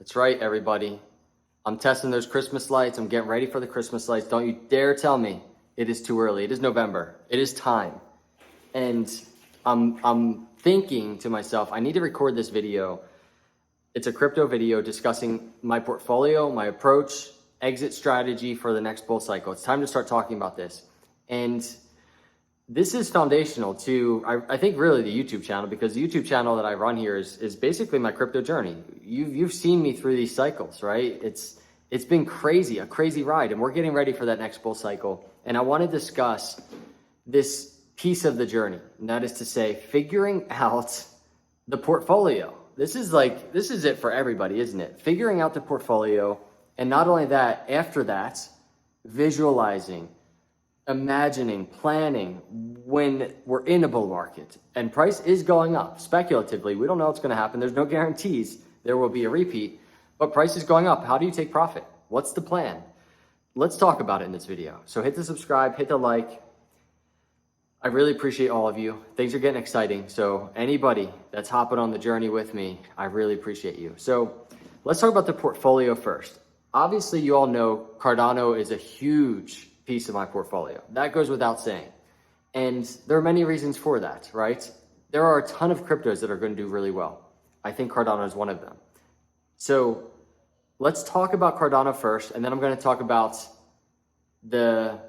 That's right, everybody. I'm testing those Christmas lights. I'm getting ready for the Christmas lights. Don't you dare tell me it is too early. It is November. It is time. And I'm thinking to myself, I need to record this video. It's a crypto video discussing my portfolio, my approach, exit strategy for the next bull cycle. It's time to start talking about this. And this is foundational to, I think, really the YouTube channel, because the YouTube channel that I run here is basically my crypto journey. You've seen me through these cycles, right? It's been crazy, a crazy ride, and we're getting ready for that next bull cycle. And I want to discuss this piece of the journey, and that is to say, figuring out the portfolio. This is it for everybody, isn't it? Figuring out the portfolio, and not only that, after that, visualizing, imagining, planning when we're in a bull market and price is going up speculatively. We don't know what's going to happen. There's no guarantees there will be a repeat, but price is going up. How do you take profit? What's the plan? Let's talk about it in this video. So hit the subscribe, hit the like. I really appreciate all of you. Things are getting exciting. So anybody that's hopping on the journey with me, I really appreciate you. So let's talk about the portfolio first. Obviously, you all know Cardano is a huge piece of my portfolio. That goes without saying. And there are many reasons for that, right? There are a ton of cryptos that are going to do really well. I think Cardano is one of them. So let's talk about Cardano first, and then I'm going to talk about the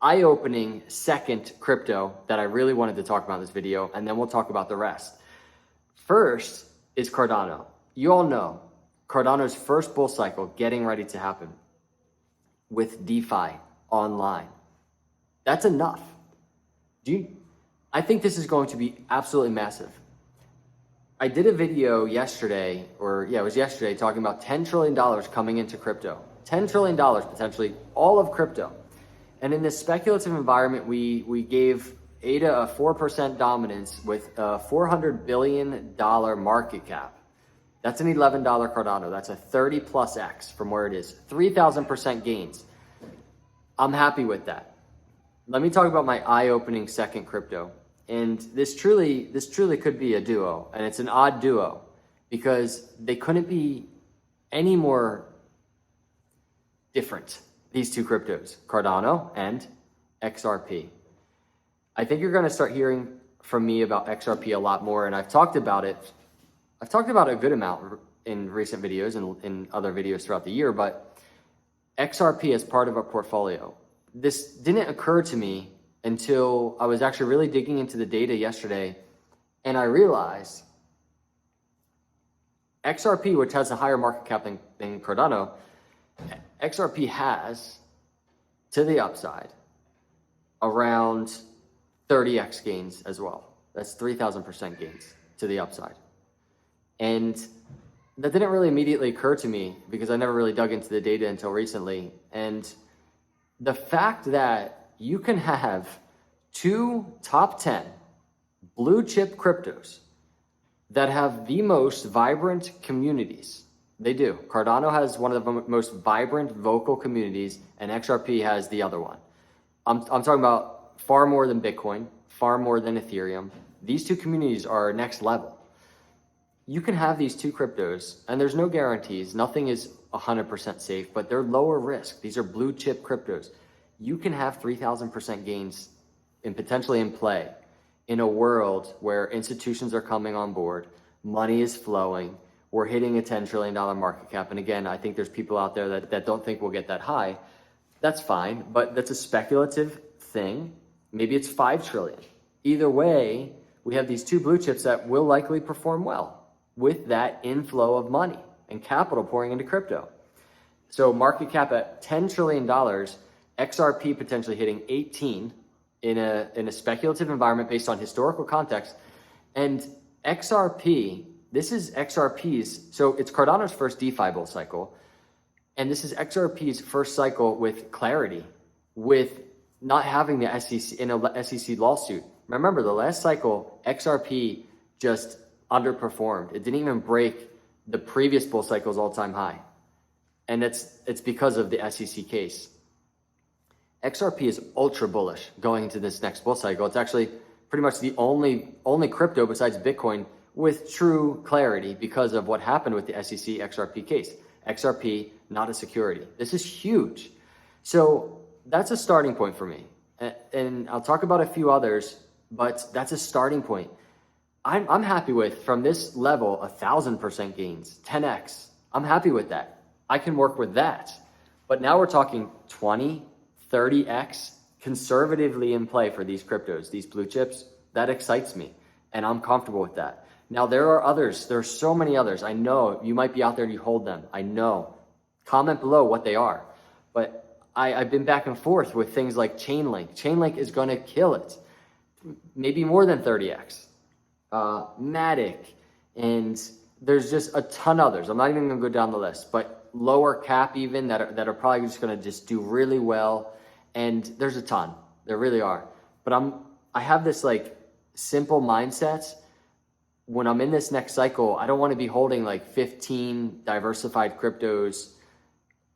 eye-opening second crypto that I really wanted to talk about in this video, and then we'll talk about the rest. First is Cardano. You all know Cardano's first bull cycle getting ready to happen with DeFi online. That's enough. I think this is going to be absolutely massive. I did a video yesterday, it was yesterday, talking about $10 trillion coming into crypto. $10 trillion potentially, all of crypto. And in this speculative environment, we gave ADA a 4% dominance with a $400 billion market cap. That's an $11 Cardano. That's a 30 plus X from where it is. 3,000% gains. I'm happy with that. Let me talk about my eye-opening second crypto. And this truly could be a duo, and it's an odd duo because they couldn't be any more different, these two cryptos, Cardano and XRP. I think you're going to start hearing from me about XRP a lot more, and I've talked about it. I've talked about a good amount in recent videos and in other videos throughout the year, but XRP as part of a portfolio. This didn't occur to me until I was actually really digging into the data yesterday, and I realized XRP, which has a higher market cap than Cardano, XRP has, to the upside, around 30x gains as well. That's 3,000% gains to the upside. And that didn't really immediately occur to me because I never really dug into the data until recently. And the fact that you can have two top 10 blue chip cryptos that have the most vibrant communities. They do. Cardano has one of the most vibrant vocal communities, and XRP has the other one. I'm talking about far more than Bitcoin, far more than Ethereum. These two communities are next level. You can have these two cryptos, and there's no guarantees. Nothing is 100% safe, but they're lower risk. These are blue chip cryptos. You can have 3,000% gains and potentially in play in a world where institutions are coming on board, money is flowing, we're hitting a $10 trillion market cap. And again, I think there's people out there that don't think we'll get that high. That's fine, but that's a speculative thing. Maybe it's 5 trillion. Either way, we have these two blue chips that will likely perform well with that inflow of money and capital pouring into crypto. So market cap at $10 trillion, XRP potentially hitting 18 in a speculative environment based on historical context. And XRP, this is XRP's, so it's Cardano's first DeFi bull cycle. And this is XRP's first cycle with clarity, with not having the SEC in a SEC lawsuit. Remember, the last cycle, XRP just underperformed. It didn't even break the previous bull cycle's all-time high. And it's because of the SEC case. XRP is ultra bullish going into this next bull cycle. It's actually pretty much the only crypto besides Bitcoin with true clarity because of what happened with the SEC XRP case. XRP, not a security. This is huge. So that's a starting point for me. And I'll talk about a few others, but that's a starting point. I'm happy with, from this level, 1,000% gains, 10x. I'm happy with that. I can work with that. But now we're talking 20, 30x conservatively in play for these cryptos, these blue chips. That excites me, and I'm comfortable with that. Now, there are others. There are so many others. I know you might be out there and you hold them. I know. Comment below what they are. But I've been back and forth with things like Chainlink. Chainlink is going to kill it. Maybe more than 30x. Matic. And there's just a ton others. I'm not even going to go down the list. But lower cap even that are probably just going to just do really well. And there's a ton. There really are. But I have this like simple mindset. When I'm in this next cycle, I don't want to be holding like 15 diversified cryptos,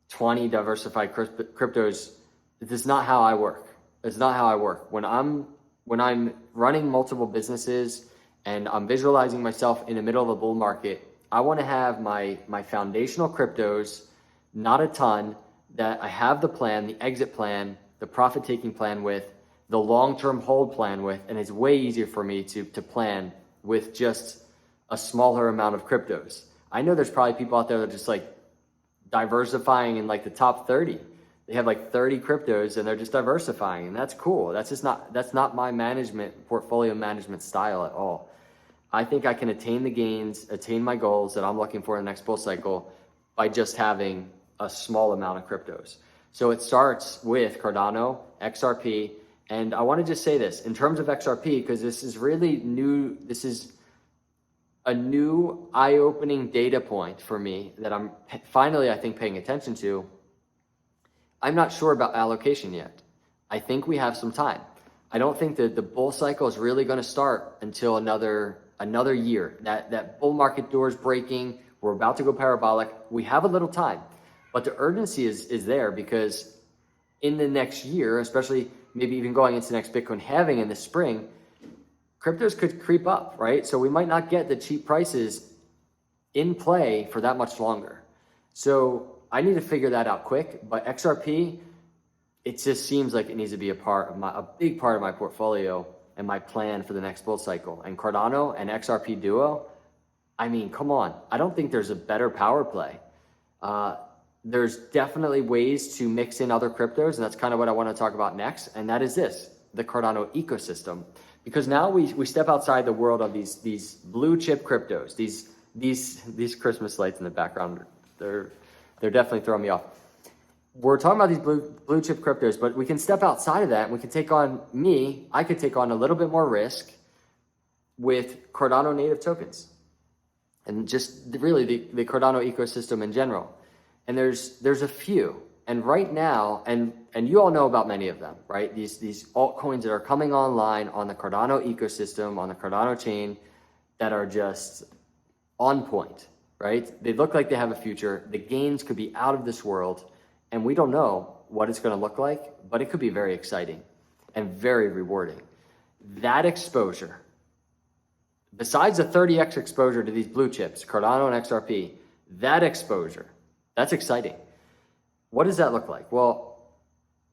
20 diversified cryptos. This is not how I work. It's not how I work. When I'm running multiple businesses and I'm visualizing myself in the middle of a bull market, I want to have my foundational cryptos, not a ton, that I have the plan, the exit plan, the profit taking plan with, the long-term hold plan with, and it's way easier for me to plan with just a smaller amount of cryptos. I know there's probably people out there that are just like diversifying in like the top 30. They have like 30 cryptos and they're just diversifying, and that's cool. That's not my portfolio management style at all. I think I can attain the gains, attain my goals that I'm looking for in the next bull cycle by just having a small amount of cryptos. So it starts with Cardano, XRP, and I want to just say this in terms of XRP, because this is really new. This is a new eye-opening data point for me that I'm finally, I think, paying attention to. I'm not sure about allocation yet. I think we have some time. I don't think that the bull cycle is really going to start until another year. That bull market door is breaking. We're about to go parabolic. We have a little time, but the urgency is there, because in the next year, especially maybe even going into the next Bitcoin halving in the spring, cryptos could creep up, right? So we might not get the cheap prices in play for that much longer. So I need to figure that out quick. But XRP, it just seems like it needs to be a big part of my portfolio and my plan for the next bull cycle. And Cardano and XRP duo, I mean, come on. I don't think there's a better power play. There's definitely ways to mix in other cryptos, and that's kind of what I want to talk about next. And that is this, the Cardano ecosystem. Because now we step outside the world of these blue chip cryptos, these Christmas lights in the background, they're definitely throwing me off. We're talking about these blue chip cryptos, but we can step outside of that and we can I could take on a little bit more risk with Cardano native tokens and just really the Cardano ecosystem in general. And there's a few, and right now, and you all know about many of them, right? These altcoins that are coming online on the Cardano ecosystem, on the Cardano chain, that are just on point, right? They look like they have a future. The gains could be out of this world, and we don't know what it's going to look like, but it could be very exciting and very rewarding. That exposure, besides the 30x exposure to these blue chips, Cardano and XRP, that exposure, that's exciting. What does that look like? Well,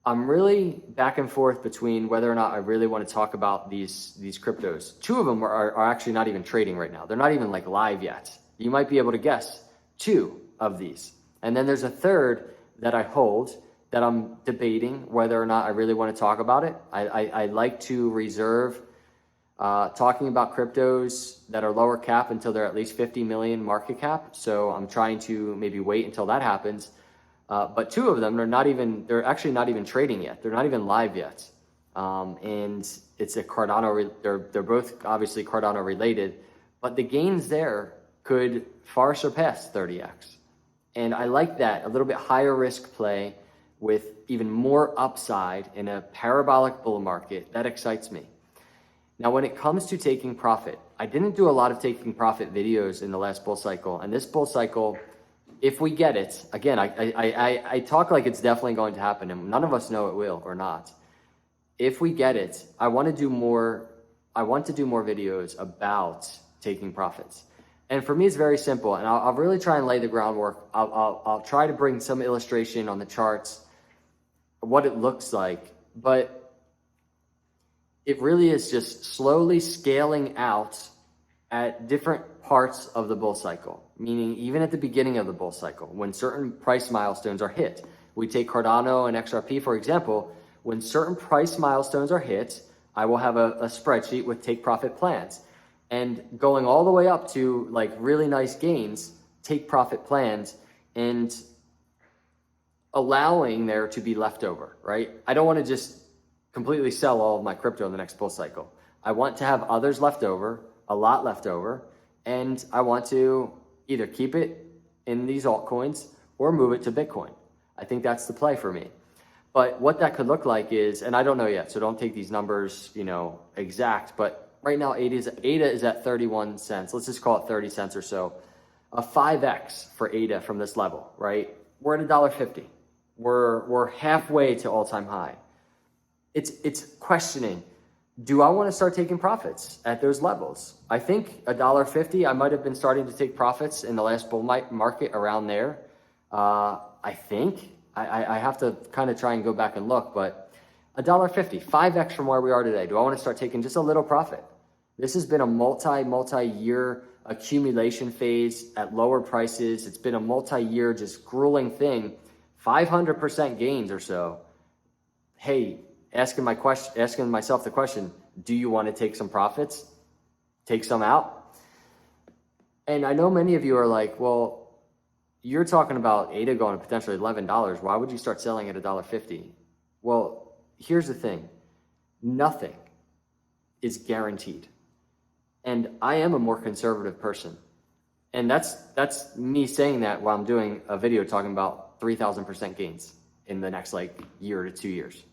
I'm really back and forth between whether or not I really want to talk about these cryptos. Two of them are actually not even trading right now. They're not even like live yet. You might be able to guess two of these. And then there's a third that I hold that I'm debating whether or not I really want to talk about it. I like to reserve talking about cryptos that are lower cap until they're at least 50 million market cap. So I'm trying to maybe wait until that happens. But two of them they're actually not even trading yet. They're not even live yet. And it's a Cardano, they're both obviously Cardano related, but the gains there could far surpass 30x. And I like that, a little bit higher risk play with even more upside in a parabolic bull market. That excites me. Now, when it comes to taking profit, I didn't do a lot of taking profit videos in the last bull cycle. And this bull cycle, if we get it, again, I talk like it's definitely going to happen, and none of us know it will or not. If we get it, I want to do more videos about taking profits. And for me, it's very simple, and I'll really try and lay the groundwork. I'll try to bring some illustration on the charts, what it looks like, but it really is just slowly scaling out at different parts of the bull cycle, meaning even at the beginning of the bull cycle, when certain price milestones are hit. We take Cardano and XRP, for example. When certain price milestones are hit, I will have a spreadsheet with take profit plans. And going all the way up to like really nice gains, take profit plans, and allowing there to be leftover, right? I don't want to just completely sell all of my crypto in the next bull cycle. I want to have others left over, a lot left over, and I want to either keep it in these altcoins or move it to Bitcoin. I think that's the play for me. But what that could look like is, and I don't know yet, so don't take these numbers, exact, but right now, ADA is at 31 cents. Let's just call it 30 cents or so. A 5x for ADA from this level, right? We're at $1.50. We're halfway to all-time high. It's questioning, do I want to start taking profits at those levels? I think $1.50, I might have been starting to take profits in the last bull market around there. I think. I have to kind of try and go back and look, but $1.50, 5x from where we are today. Do I want to start taking just a little profit? This has been a multi-year accumulation phase at lower prices. It's been a multi-year just grueling thing. 500% gains or so. Hey, asking myself the question, do you want to take some profits? Take some out? And I know many of you are like, well, you're talking about ADA going to potentially $11. Why would you start selling at $1.50? Well, here's the thing. Nothing is guaranteed. And I am a more conservative person. And that's me saying that while I'm doing a video talking about 3,000% gains in the next year to 2 years.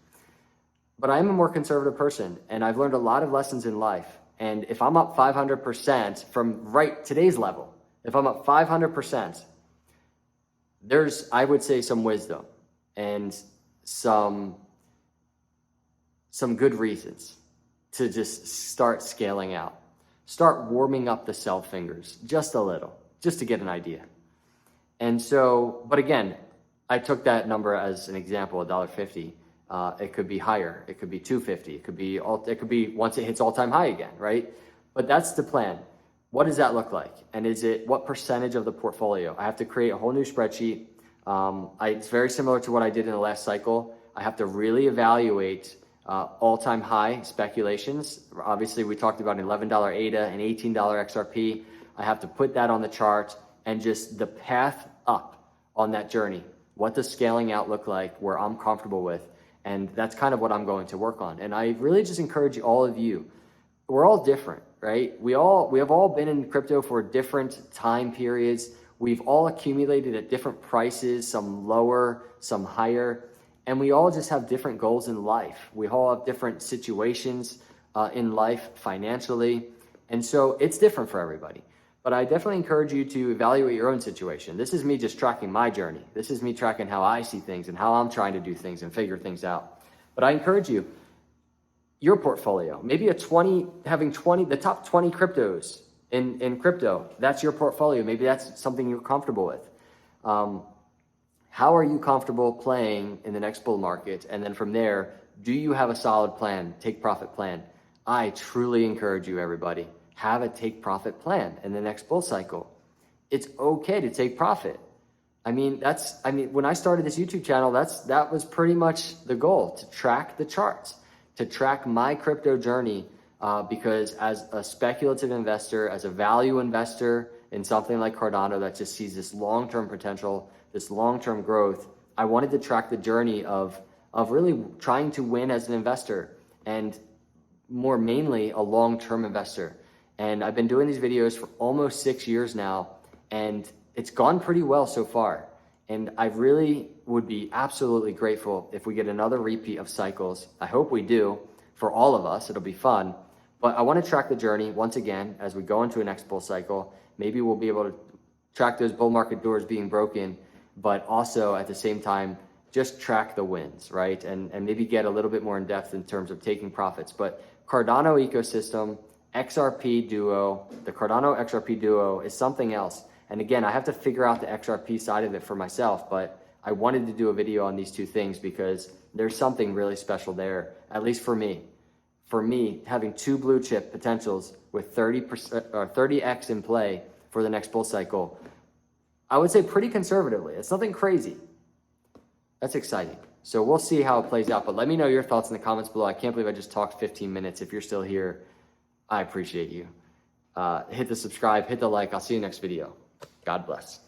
But I am a more conservative person, and I've learned a lot of lessons in life. And if I'm up 500% from today's level, if I'm up 500%, there's, I would say, some wisdom and some good reasons to just start scaling out. Start warming up the sell fingers just a little, just to get an idea. And so, but again, I took that number as an example, $1.50. It could be higher. It could be $2.50. It could be once it hits all-time high again, right? But that's the plan. What does that look like? And what percentage of the portfolio? I have to create a whole new spreadsheet. It's very similar to what I did in the last cycle. I have to really evaluate all-time high speculations. Obviously, we talked about an $11 ADA and $18 XRP. I have to put that on the chart and just the path up on that journey. What does scaling out look like where I'm comfortable with? And that's kind of what I'm going to work on. And I really just encourage all of you. We're all different, right? We have all been in crypto for different time periods. We've all accumulated at different prices, some lower, some higher. And we all just have different goals in life. We all have different situations in life financially. And so it's different for everybody. But I definitely encourage you to evaluate your own situation. This is me just tracking my journey. This is me tracking how I see things and how I'm trying to do things and figure things out. But I encourage you, your portfolio, maybe having the top 20 cryptos in crypto, that's your portfolio. Maybe that's something you're comfortable with. How are you comfortable playing in the next bull market? And then from there, do you have a solid plan, take profit plan? I truly encourage you, everybody, have a take profit plan in the next bull cycle. It's okay to take profit. When I started this YouTube channel, that was pretty much the goal, to track the charts, to track my crypto journey, because as a speculative investor, as a value investor in something like Cardano that just sees this long-term potential, this long-term growth, I wanted to track the journey of really trying to win as an investor, and more mainly a long-term investor. And I've been doing these videos for almost 6 years now, and it's gone pretty well so far. And I really would be absolutely grateful if we get another repeat of cycles. I hope we do for all of us. It'll be fun. But I want to track the journey once again as we go into a next bull cycle. Maybe we'll be able to track those bull market doors being broken, but also at the same time, just track the wins, right? And maybe get a little bit more in depth in terms of taking profits. But Cardano ecosystem XRP duo, the Cardano XRP duo is something else. And again, I have to figure out the XRP side of it for myself, but I wanted to do a video on these two things because there's something really special there, at least for me. For me, having two blue chip potentials with 30% or 30x in play for the next bull cycle, I would say pretty conservatively. It's nothing crazy. That's exciting. So we'll see how it plays out, but let me know your thoughts in the comments below. I can't believe I just talked 15 minutes. If you're still here, I appreciate you. Hit the subscribe, hit the like. I'll see you next video. God bless.